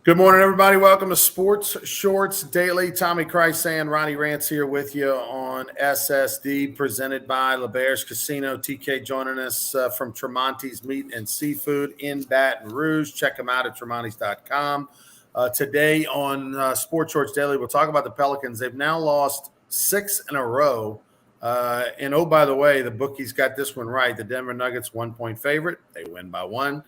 Good morning, everybody. Welcome to Sports Shorts Daily. Tommy Christ and Ronnie Rance here with you on SSD, presented by LeBear's Casino. TK joining us from Tremonti's Meat and Seafood in Baton Rouge. Check them out at tremontis.com. Today on Sports Shorts Daily, we'll talk about the Pelicans. They've now lost 6 in a row. And oh, by the way, the bookies got this one right. The Denver Nuggets 1-point favorite. They win by 1.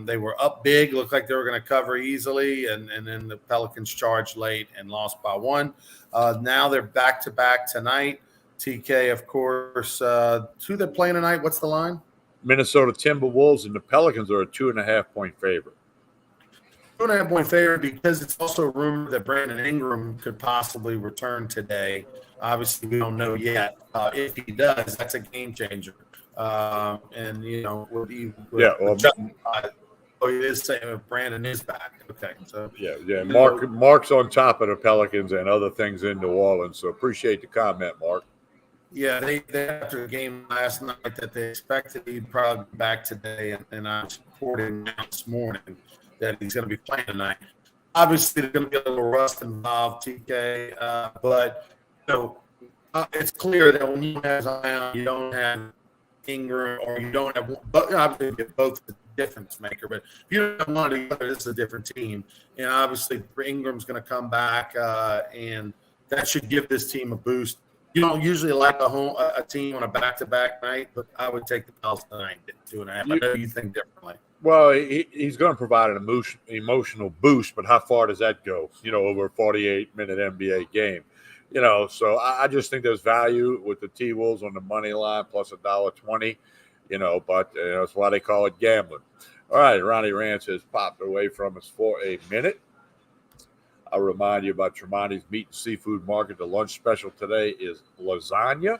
They were up big, looked like they were going to cover easily, and then the Pelicans charged late and lost by 1. Now they're back-to-back tonight. TK, of course, who they're playing tonight? What's the line? Minnesota Timberwolves and the Pelicans are a 2.5-point favorite. 2.5-point favorite because it's also rumored that Brandon Ingram could possibly return today. Obviously, we don't know yet. If he does, that's a game changer. And you know, it is saying Brandon is back. Okay, so yeah. Mark's on top of the Pelicans and other things in New Orleans. So appreciate the comment, Mark. Yeah, they after the game last night that they expected he'd probably be back today, and I was reporting this morning that he's going to be playing tonight. Obviously, there's going to be a little rust involved, TK, but you know, it's clear that when you have Zion, you don't have Ingram, or you don't have obviously both the difference maker, but if you don't have one or the other, this is a different team. And obviously Ingram's going to come back, and that should give this team a boost. You don't usually like a team on a back-to-back night, but I would take the Pels tonight at 2.5. I know you think differently. Well, he's going to provide an emotional boost, but how far does that go? You know, over a 48-minute NBA game. You know, so I just think there's value with the T-Wolves on the money line plus $1.20, you know, but that's why they call it gambling. All right, Ronnie Rance has popped away from us for a minute. I'll remind you about Tremonti's Meat and Seafood Market. The lunch special today is lasagna.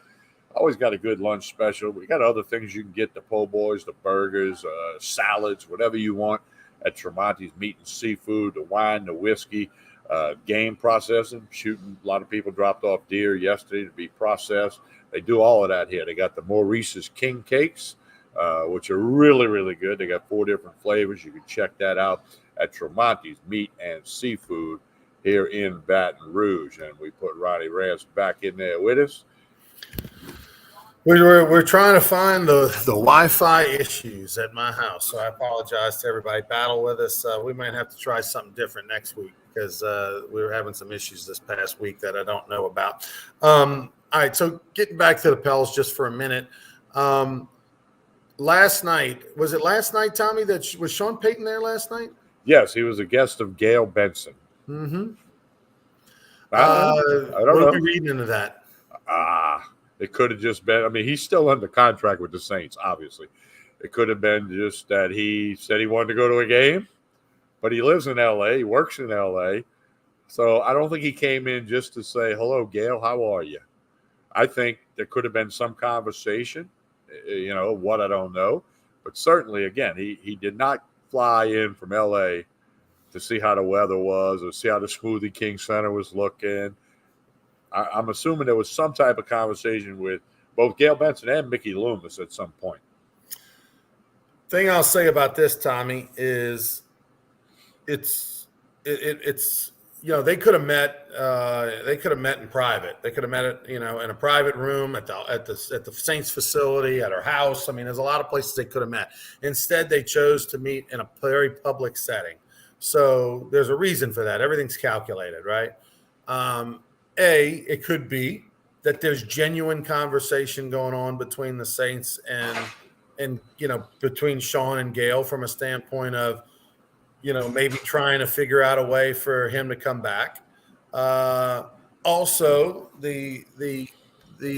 Always got a good lunch special. We got other things you can get, the po' boys, the burgers, salads, whatever you want at Tremonti's Meat and Seafood, the wine, the whiskey. Game processing, shooting. A lot of people dropped off deer yesterday to be processed. They do all of that here. They got the Maurice's King Cakes, which are really, really good. They got 4 different flavors. You can check that out at Tremonti's Meat and Seafood here in Baton Rouge. And we put Ronnie Rance back in there with us. We're trying to find the Wi-Fi issues at my house, so I apologize to everybody. Battle with us. We might have to try something different next week because we were having some issues this past week that I don't know about. All right, so getting back to the Pels just for a minute. Last night, was it last night, Tommy, was Sean Payton there last night? Yes, he was a guest of Gail Benson. Mm-hmm. I don't know. What are we reading into that? It could have just been, I mean, he's still under contract with the Saints, obviously. It could have been just that he said he wanted to go to a game, but he lives in L.A., he works in L.A., so I don't think he came in just to say, hello, Gail, how are you? I think there could have been some conversation, you know, what I don't know. But certainly, again, he did not fly in from L.A. to see how the weather was or see how the Smoothie King Center was looking. I'm assuming there was some type of conversation with both Gail Benson and Mickey Loomis at some point. Thing I'll say about this, Tommy, is it's you know, they could have met in private. They could have met it, you know, in a private room at the Saints facility, at her house. I mean, there's a lot of places they could have met. Instead, they chose to meet in a very public setting. So there's a reason for that. Everything's calculated, right? It could be that there's genuine conversation going on between the Saints and you know, between Sean and Gail from a standpoint of, you know, maybe trying to figure out a way for him to come back. Also, the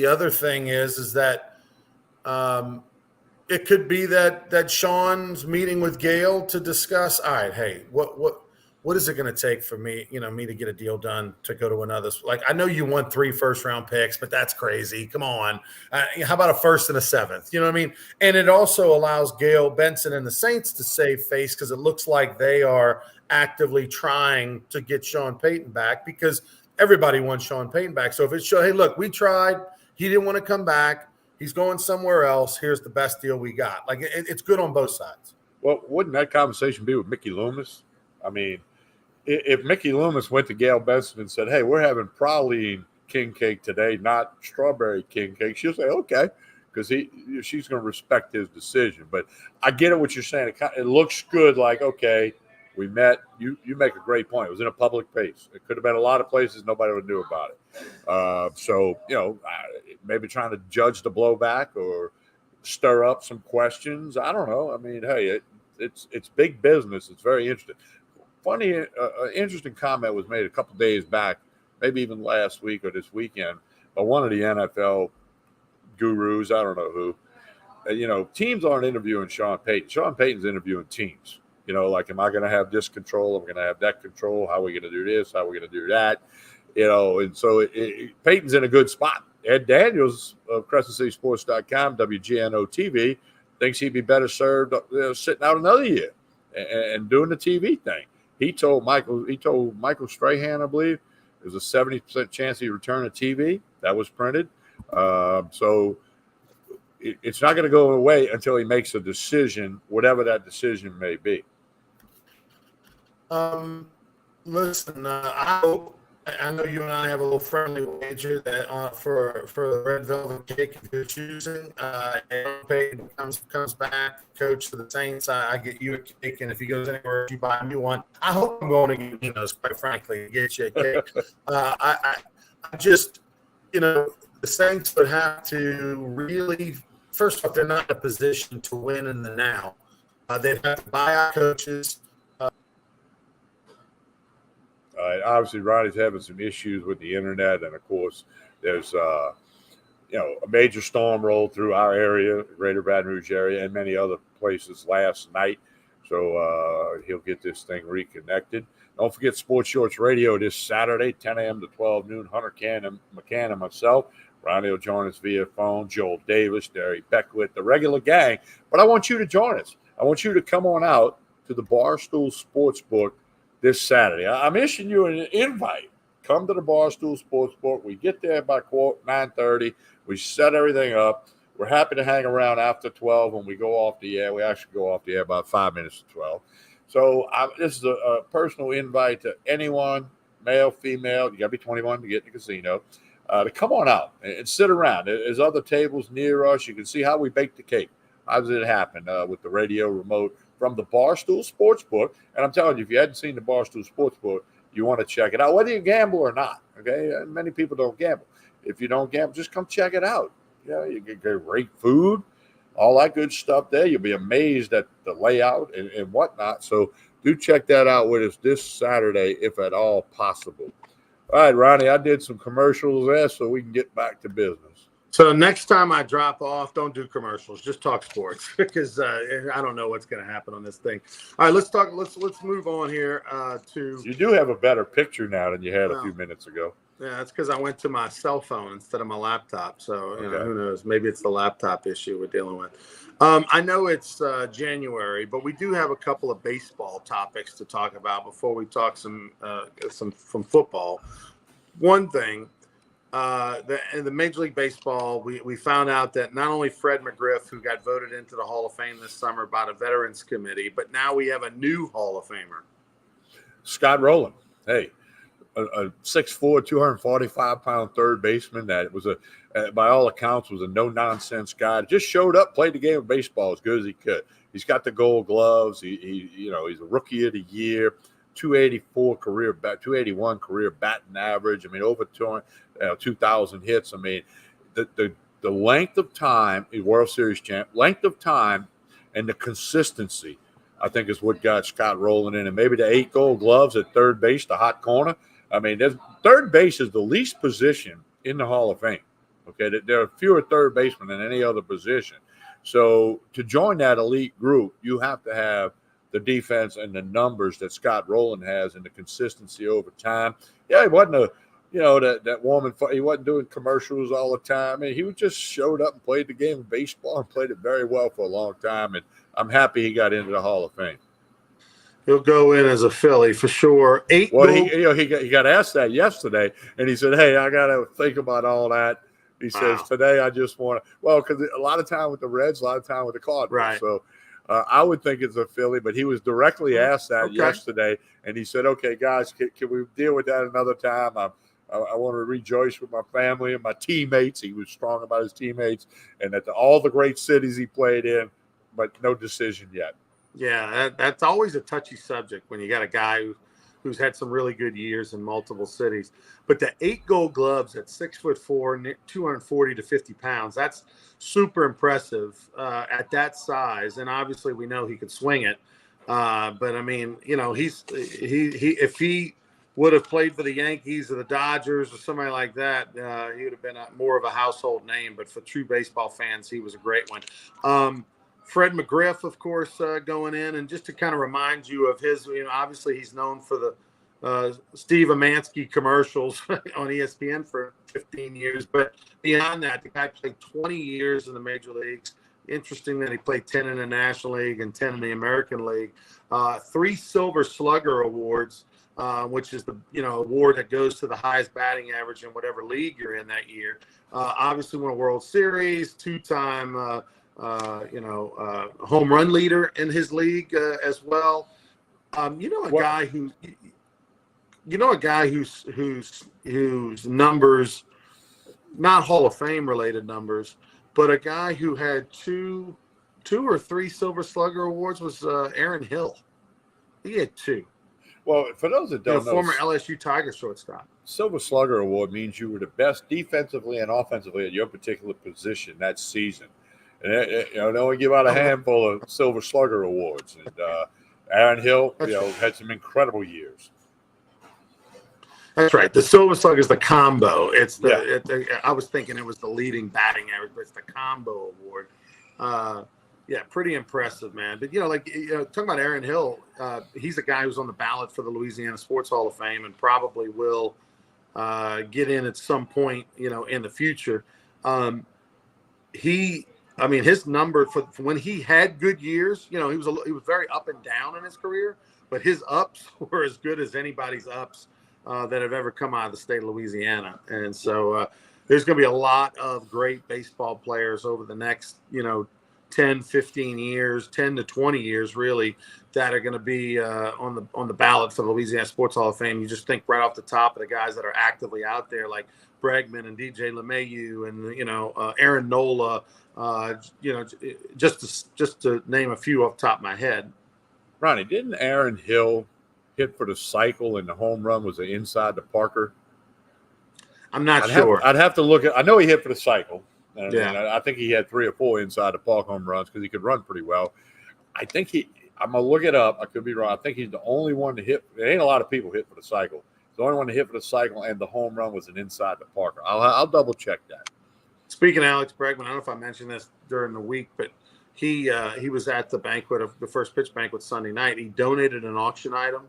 other thing is that it could be that Sean's meeting with Gail to discuss, all right, hey, what is it going to take for me, you know, me to get a deal done to go to another? Like, I know you want 3 first-round picks, but that's crazy. Come on. How about a 1st and a 7th? You know what I mean? And it also allows Gail Benson and the Saints to save face because it looks like they are actively trying to get Sean Payton back because everybody wants Sean Payton back. So if it's, hey, look, we tried. He didn't want to come back. He's going somewhere else. Here's the best deal we got. Like, it's good on both sides. Well, wouldn't that conversation be with Mickey Loomis? I mean, if Mickey Loomis went to Gail Benson and said, "Hey, we're having praline king cake today, not strawberry king cake," she'll say, "Okay," because she's going to respect his decision. But I get it what you're saying. It looks good. Like, okay, we met. You make a great point. It was in a public place. It could have been a lot of places nobody would knew about it. So maybe trying to judge the blowback or stir up some questions. I don't know. I mean, hey, it's big business. It's very interesting. Funny, interesting comment was made a couple days back, maybe even last week or this weekend, by one of the NFL gurus. I don't know who. Teams aren't interviewing Sean Payton. Sean Payton's interviewing teams. Like, am I going to have this control? Am I going to have that control? How are we going to do this? How are we going to do that? And so Payton's in a good spot. Ed Daniels of CrescentCitySports.com, WGNO TV, thinks he'd be better served sitting out another year and doing the TV thing. He told Michael Strahan, I believe, there's a 70% chance he return to TV. That was printed. So it's not going to go away until he makes a decision, whatever that decision may be. Listen, I know you and I have a little friendly wager that for the red velvet cake, if you're choosing, Aaron Payton comes back, coach for the Saints. I get you a cake, and if he goes anywhere, you buy me one. I hope I'm going to Geno's, quite frankly, to get you a cake. I just, the Saints would have to really, first off, they're not in a position to win in the now. They'd have to buy out coaches. Obviously, Ronnie's having some issues with the internet, and of course, there's a major storm rolled through our area, Greater Baton Rouge area, and many other places last night. So he'll get this thing reconnected. Don't forget Sports Shorts Radio this Saturday, 10 a.m. to 12 noon. Hunter McCann and myself. Ronnie will join us via phone. Joel Davis, Derry Beckwith, the regular gang. But I want you to join us. I want you to come on out to the Barstool Sportsbook this Saturday. I'm issuing you an invite. Come to the Barstool Sportsbook. We get there by 9:30. We set everything up. We're happy to hang around after 12 when we go off the air. We actually go off the air about 5 minutes to 12. So this is a personal invite to anyone, male, female. You got to be 21 to get in the casino. To come on out and sit around. There's other tables near us. You can see how we bake the cake. How does it happen with the radio remote from the Barstool Sportsbook? And I'm telling you, if you hadn't seen the Barstool Sportsbook, you want to check it out, whether you gamble or not. Okay, many people don't gamble. If you don't gamble, just come check it out. You get great food, all that good stuff there. You'll be amazed at the layout and whatnot. So do check that out with us this Saturday, if at all possible. All right, Ronnie, I did some commercials there so we can get back to business. So next time I drop off, don't do commercials. Just talk sports because I don't know what's going to happen on this thing. All right, let's talk. Let's move on here to. You do have a better picture now than you had a few minutes ago. Yeah, that's because I went to my cell phone instead of my laptop. So who knows? Maybe it's the laptop issue we're dealing with. I know it's January, but we do have a couple of baseball topics to talk about before we talk some from football. One thing. In the Major League Baseball, we found out that not only Fred McGriff, who got voted into the Hall of Fame this summer by the Veterans Committee, but now we have a new Hall of Famer. Scott Rowland. Hey, a 6'4", 245-pound third baseman that was by all accounts, was a no-nonsense guy. Just showed up, played the game of baseball as good as he could. He's got the gold gloves. He's a rookie of the year. 281 career batting average. I mean, over 2,000 hits. I mean, the length of time, a World Series champ, length of time and the consistency, I think, is what got Scott Rowland in. And maybe the 8 gold gloves at third base, the hot corner. I mean, third base is the least position in the Hall of Fame. Okay, there are fewer third basemen than any other position. So to join that elite group, you have to have the defense and the numbers that Scott Rowland has and the consistency over time. Yeah, he wasn't that woman. He wasn't doing commercials all the time. I mean, he just showed up and played the game of baseball and played it very well for a long time. And I'm happy he got into the Hall of Fame. He'll go in as a Philly for sure. He got asked that yesterday, and he said, "Hey, I got to think about all that." He says, "Today I just want to." Well, because a lot of time with the Reds, a lot of time with the Cardinals. Right. So I would think it's a Philly, but he was directly asked that yesterday, and he said, "Okay, guys, can we deal with that another time? I want to rejoice with my family and my teammates." He was strong about his teammates and all the great cities he played in, but no decision yet. Yeah, that's always a touchy subject when you got a guy who's had some really good years in multiple cities. But the 8 Gold Gloves at 6'4", 240 to 50 pounds, that's super impressive at that size. And obviously we know he could swing it. But I mean, you know, he if he would have played for the Yankees or the Dodgers or somebody like that, he would have been more of a household name. But for true baseball fans, he was a great one. Fred McGriff, of course, going in. And just to kind of remind you of his, you know, obviously he's known for the Steve Amansky commercials on ESPN for 15 years. But beyond that, the guy played 20 years in the major leagues. Interesting that he played 10 in the National League and 10 in the American League. 3 Silver Slugger awards, which is the award that goes to the highest batting average in whatever league you're in that year. Obviously won a World Series, 2-time home run leader in his league as well. Guy whose numbers, not Hall of Fame related numbers, but a guy who had two or three Silver Slugger awards was Aaron Hill. He had 2. Well, for those that don't know, former LSU Tiger shortstop. Silver Slugger Award means you were the best defensively and offensively at your particular position that season. And they only give out a handful of Silver Slugger Awards. And Aaron Hill, had some incredible years. That's right. The Silver Slugger is the combo. It's I was thinking it was the leading batting average, but it's the combo award. Pretty impressive, man. But talking about Aaron Hill, he's a guy who's on the ballot for the Louisiana Sports Hall of Fame and probably will get in at some point, in the future. His number for when he had good years, he was very up and down in his career, but his ups were as good as anybody's ups that have ever come out of the state of Louisiana. And so there's going to be a lot of great baseball players over the next, 10, 15 years, 10 to 20 years, really, that are going to be on the ballot for the Louisiana Sports Hall of Fame. You just think right off the top of the guys that are actively out there, like Bregman and DJ LeMahieu and, Aaron Nola, just to name a few off the top of my head. Ronnie, didn't Aaron Hill hit for the cycle and the home run was inside the Parker? I'm not sure. I'd have to look at. I know he hit for the cycle. And I think he had 3 or 4 inside the park home runs because he could run pretty well. I think I'm going to look it up. I could be wrong. I think he's the only one to hit. There ain't a lot of people hit for the cycle. He's the only one to hit for the cycle, and the home run was an inside the Parker. I'll double check that. Speaking of Alex Bregman, I don't know if I mentioned this during the week, but he was at the banquet of the first pitch banquet Sunday night. He donated an auction item,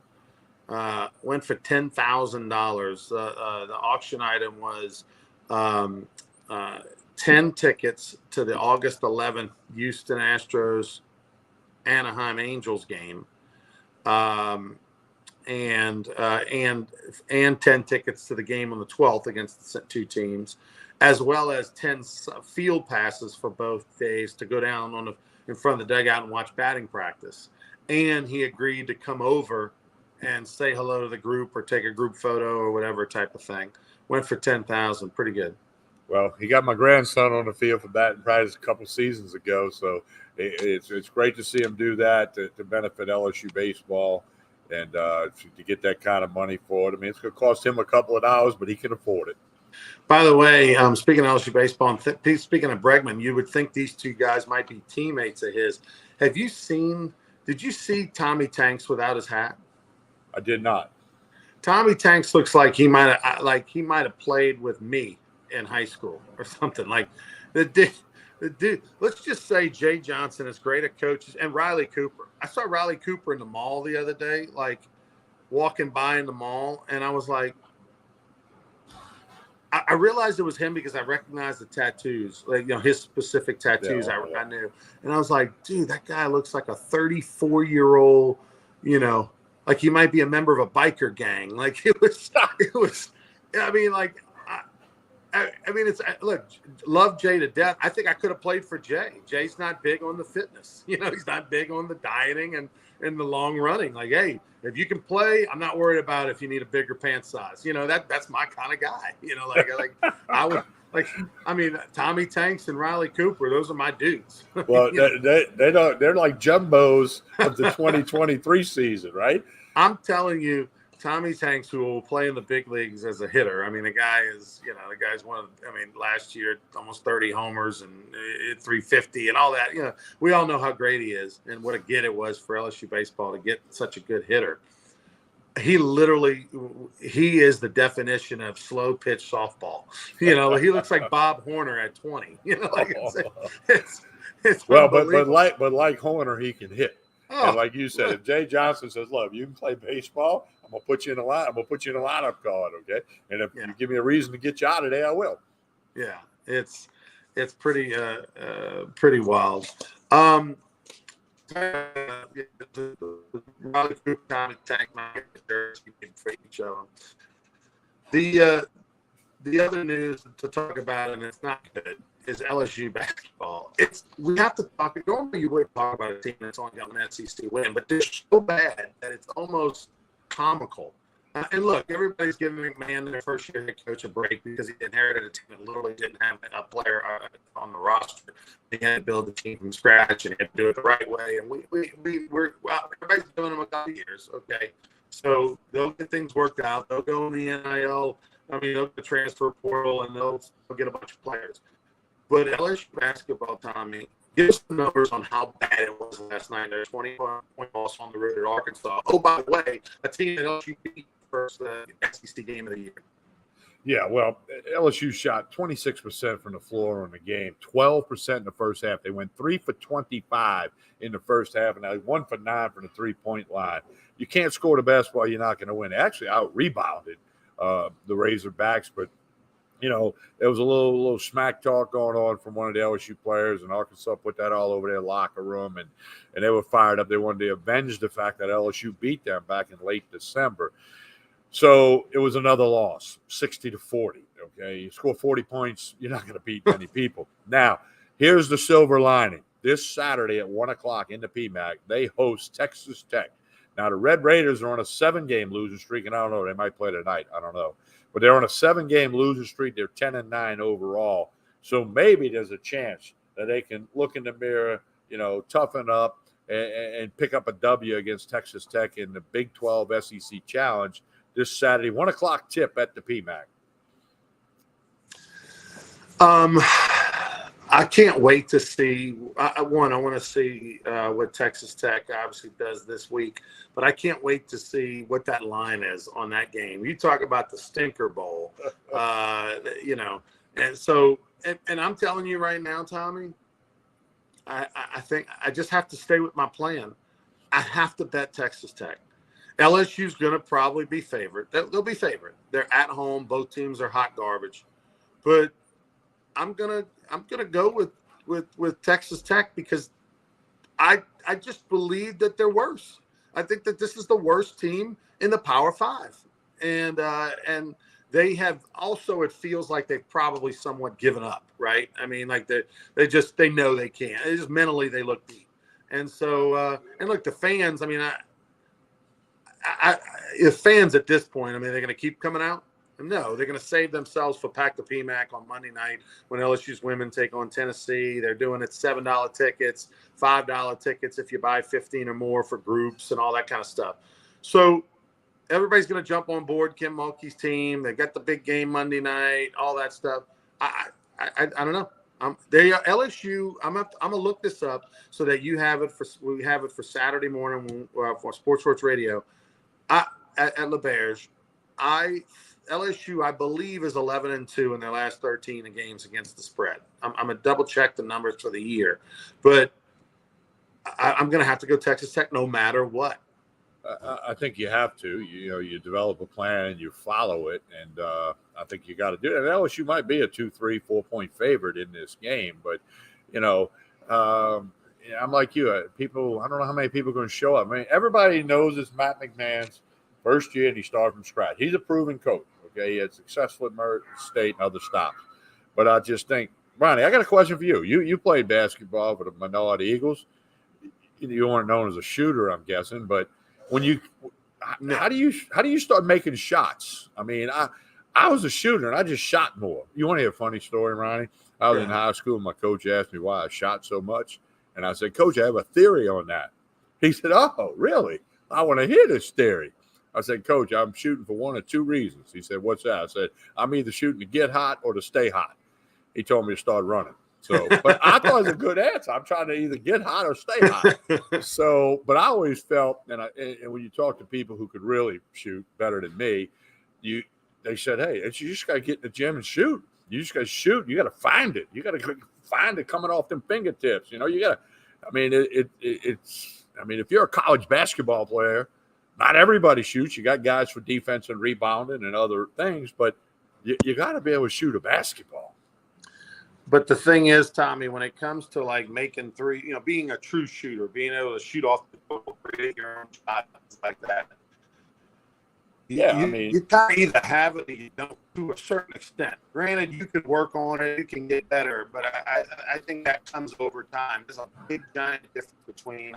went for $10,000. The auction item was 10 tickets to the August 11th Houston Astros Anaheim Angels game, and 10 tickets to the game on the 12th against the 2 teams, as well as 10 field passes for both days to go down in front of the dugout and watch batting practice. And he agreed to come over and say hello to the group or take a group photo or whatever type of thing. Went for $10,000. Pretty good. Well, he got my grandson on the field for batting practice a couple seasons ago, so it's great to see him do that to benefit LSU baseball and to get that kind of money for it. I mean, it's going to cost him a couple of dollars, but he can afford it. By the way, speaking of LSU baseball, and speaking of Bregman, you would think these 2 guys might be teammates of his. Did you see Tommy Tanks without his hat? I did not. Tommy Tanks looks like he might have played with me in high school or something. Like the dude, let's just say Jay Johnson is great at coaches, and Riley Cooper. I saw Riley Cooper in the mall the other day, like walking by in the mall, and I was like, I realized it was him because I recognized the tattoos, like, his specific tattoos. I knew, and I was like, dude, that guy looks like a 34-year-old, like he might be a member of a biker gang. Like it was. I mean, like, I mean, look, love Jay to death. I think I could have played for Jay. Jay's not big on the fitness. He's not big on the dieting and the long running. Like, hey, if you can play, I'm not worried about if you need a bigger pant size. That's my kind of guy. Like I would like. I mean, Tommy Tanks and Riley Cooper. Those are my dudes. Well, they don't. They're like jumbos of the 2023 season, right? I'm telling you. Tommy Tanks, who will play in the big leagues as a hitter. I mean, the guy's last year, almost 30 homers and 350 and all that. We all know how great he is and what a get it was for LSU baseball to get such a good hitter. He is the definition of slow pitch softball. He looks like Bob Horner at 20. It's well, but like Horner, he can hit. Oh, and like you said, if Jay Johnson says, "Look, you can play baseball. I'm gonna put you in a line. I'm gonna put you in a lineup card, okay? And if you give me a reason to get you out of there, I will." Yeah, it's pretty wild. The other news to talk about, and it's not good, is LSU basketball. We have to talk. Normally, you would talk about a team that's only got an SEC win, but they're so bad that it's almost comical. And look, everybody's giving McMahon, their first-year head coach, a break because he inherited a team that literally didn't have a player on the roster. He had to build the team from scratch and he had to do it the right way. And everybody's doing them a couple years, okay? So they'll get things worked out. They'll go in the NIL. They'll get the transfer portal and they'll get a bunch of players. But LSU basketball, Tommy, give us the numbers on how bad it was last night. There's 21-point loss on the road at Arkansas. Oh, by the way, a team that LSU beat first SEC game of the year. Yeah, well, LSU shot 26% from the floor in the game, 12% in the first half. They went 3 for 25 in the first half, and 1 for 9 from the three-point line. You can't score the basketball, you're not going to win. They actually out-rebounded the Razorbacks, but there was a little smack talk going on from one of the LSU players, and Arkansas put that all over their locker room, and they were fired up. They wanted to avenge the fact that LSU beat them back in late December. So it was another loss, 60-40. Okay, you score 40 points, you're not going to beat many people. Now, here's the silver lining. This Saturday at 1:00 in the PMAC, they host Texas Tech. Now, the Red Raiders are on a 7-game losing streak, and I don't know, they might play tonight. I don't know. But they're on a 7-game losing streak. They're 10-9 overall. So maybe there's a chance that they can look in the mirror, toughen up and pick up a W against Texas Tech in the Big 12 SEC Challenge this Saturday, 1:00 tip at the PMAC. I can't wait to see. I want to see what Texas Tech obviously does this week, but I can't wait to see what that line is on that game. You talk about the Stinker Bowl, and so and I'm telling you right now, Tommy, I think I just have to stay with my plan. I have to bet Texas Tech. LSU's going to probably be favored. They'll be favored. They're at home. Both teams are hot garbage, but I'm gonna go with Texas Tech because I just believe that they're worse. I think that this is the worst team in the Power Five, and they have also. It feels like they've probably somewhat given up, right? I mean, like they know they can't. It's just mentally they look beat, and so and look, the fans. I mean, if fans at this point, I mean, they're going to keep coming out. No, they're going to save themselves for Pack the PMAC on Monday night when LSU's women take on Tennessee. They're doing it $7 tickets, $5 tickets if you buy 15 or more for groups and all that kind of stuff. So everybody's going to jump on board Kim Mulkey's team. They've got the big game Monday night, all that stuff. I don't know. LSU. I'm gonna look this up so that we have it for Saturday morning for Sports Shorts Radio at LeBear's. LSU, I believe, is 11-2 in their last 13 games against the spread. I'm going to double check the numbers for the year, but I'm going to have to go Texas Tech no matter what. I think you have to. You develop a plan and you follow it, and I think you got to do it. And LSU might be a 2, 3, 4 point favorite in this game, but I'm like you. People, I don't know how many people are going to show up. I mean, everybody knows it's Matt McMahon's first year, and he started from scratch. He's a proven coach. Okay, he had successful at Murray State and other stops. But I just think, Ronnie, I got a question for you. You played basketball for the Minority Eagles. You weren't known as a shooter, I'm guessing, but when you how do you start making shots? I mean, I was a shooter and I just shot more. You want to hear a funny story, Ronnie? I was in high school and my coach asked me why I shot so much. And I said, Coach, I have a theory on that. He said, oh, really? I want to hear this theory. I said, Coach, I'm shooting for one of two reasons. He said, what's that? I said, I'm either shooting to get hot or to stay hot. He told me to start running. So, but I thought it was a good answer. I'm trying to either get hot or stay hot. So, but I always felt, and when you talk to people who could really shoot better than me, they said, hey, you just got to get in the gym and shoot. You just got to shoot. You got to find it. You got to find it coming off them fingertips. You know, you got to. I mean, it's. I mean, if you're a college basketball player, not everybody shoots. You got guys for defense and rebounding and other things, but you got to be able to shoot a basketball. But the thing is, Tommy, when it comes to like making three, you know, being a true shooter, being able to shoot off the ball, create your own shot, things like that. Yeah, you, I mean, you kind of either have it or you don't, to a certain extent. Granted, you could work on it, you can get better, but I think that comes over time. There's a big giant difference between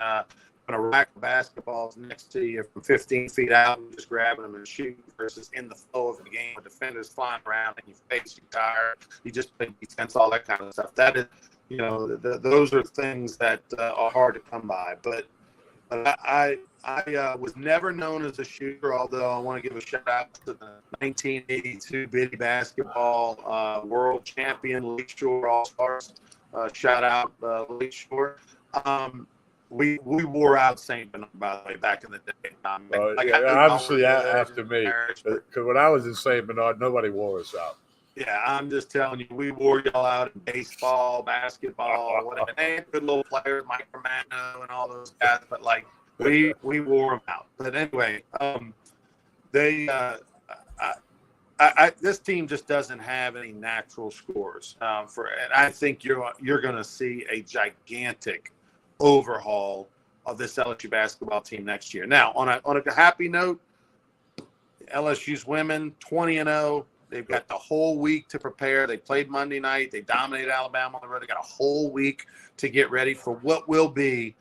when a rack of basketballs next to you from 15 feet out and just grabbing them and shooting versus in the flow of the game with defenders flying around in your face, you're tired, you just play defense, all that kind of stuff. That is, you know, those are things that are hard to come by. But I was never known as a shooter, although I want to give a shout out to the 1982 Biddy basketball world champion, Lakeshore All-Stars. Shout out Lakeshore. We wore out St. Bernard, by the way, back in the day. Obviously after me, because when I was in St. Bernard, nobody wore us out. Yeah, I'm just telling you, we wore y'all out in baseball, basketball, whatever. They had good little players, Mike Romano and all those guys, but like we wore them out. But anyway, this team just doesn't have any natural scores. And I think you're going to see a gigantic overhaul of this LSU basketball team next year. Now, on a happy note, LSU's women 20-0. They've got the whole week to prepare. They played Monday night. They dominated Alabama on the road. They got a whole week to get ready for what will be.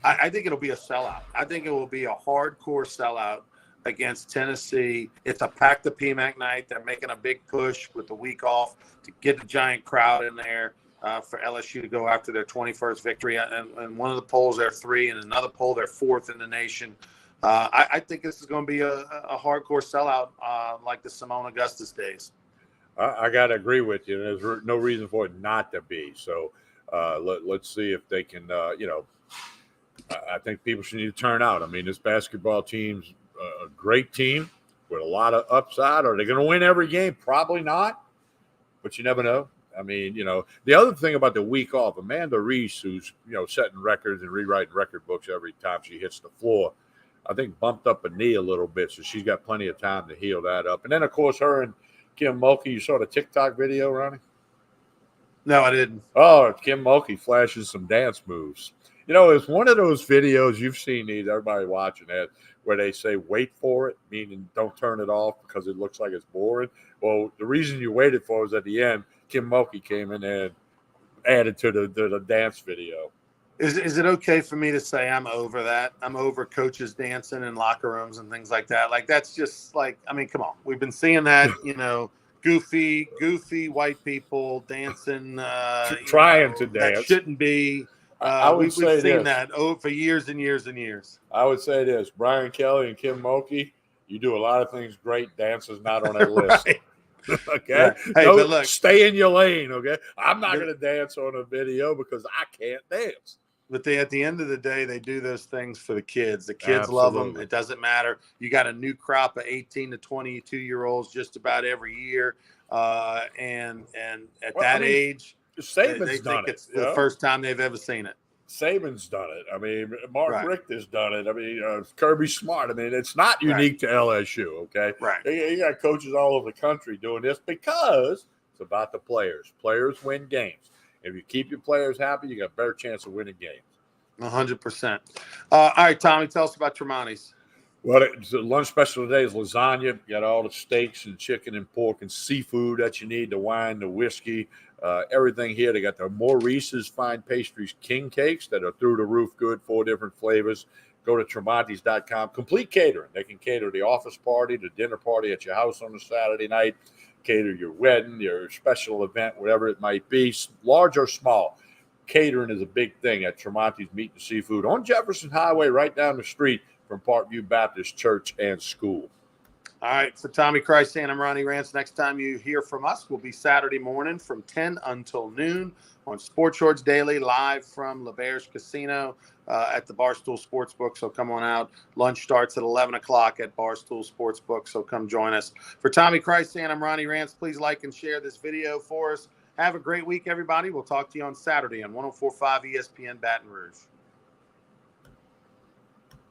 I think it'll be a sellout. I think it will be a hardcore sellout against Tennessee. It's a pack the PMAC night. They're making a big push with the week off to get a giant crowd in there. For LSU to go after their 21st victory. And one of the polls, they're 3, and another poll, they're 4th in the nation. I think this is going to be a hardcore sellout like the Simone Augustus days. I got to agree with you. There's no reason for it not to be. So let's see if they can, I think people should need to turn out. I mean, this basketball team's a great team with a lot of upside. Are they going to win every game? Probably not, but you never know. I mean, the other thing about the week off, Amanda Reese, who's, setting records and rewriting record books every time she hits the floor, I think bumped up a knee a little bit, so she's got plenty of time to heal that up. And then, of course, her and Kim Mulkey, you saw the TikTok video, Ronnie? No, I didn't. Oh, Kim Mulkey flashes some dance moves. It's one of those videos, you've seen these, everybody watching that, where they say, wait for it, meaning don't turn it off because it looks like it's boring. Well, the reason you waited for it was at the end, Kim Mulkey came in and added to the dance video. Is it okay for me to say I'm over that? I'm over coaches dancing in locker rooms and things like that. Like, that's just like, I mean, come on. We've been seeing that, goofy white people dancing. Trying to dance. That shouldn't be. We've seen that for years and years and years. I would say this, Brian Kelly and Kim Mulkey, you do a lot of things great. Dance is not on that list. Right. Okay. Yeah. Hey, but look, stay in your lane. Okay. I'm not going to dance on a video because I can't dance. But at the end of the day, they do those things for the kids. The kids love them. It doesn't matter. You got a new crop of 18 to 22-year-olds just about every year. And at that age, Saban's done think it. It's the first time they've ever seen it. Saban's done it. I mean, Mark Richter's done it. I mean, Kirby Smart. I mean, it's not unique to LSU, okay? Right. You got coaches all over the country doing this because it's about the players. Players win games. If you keep your players happy, you got a better chance of winning games. 100%. All right, Tommy, tell us about Tremonti's. Well, the lunch special today is lasagna. You got all the steaks and chicken and pork and seafood that you need, the wine, the whiskey, everything here. They got the Maurice's Fine Pastries King Cakes that are through the roof good, 4 different flavors. Go to Tremonti's.com. Complete catering. They can cater the office party, the dinner party at your house on a Saturday night, cater your wedding, your special event, whatever it might be, large or small. Catering is a big thing at Tremonti's Meat and Seafood on Jefferson Highway, right down the street from Parkview Baptist Church and School. All right, for Tommy Christ and I'm Ronnie Rance. Next time you hear from us will be Saturday morning from 10 until noon on Sports Shorts Daily, live from LeBair's Casino at the Barstool Sportsbook. So come on out. Lunch starts at 11 o'clock at Barstool Sportsbook, so come join us. For Tommy Christ and I'm Ronnie Rance. Please like and share this video for us. Have a great week, everybody. We'll talk to you on Saturday on 104.5 ESPN Baton Rouge.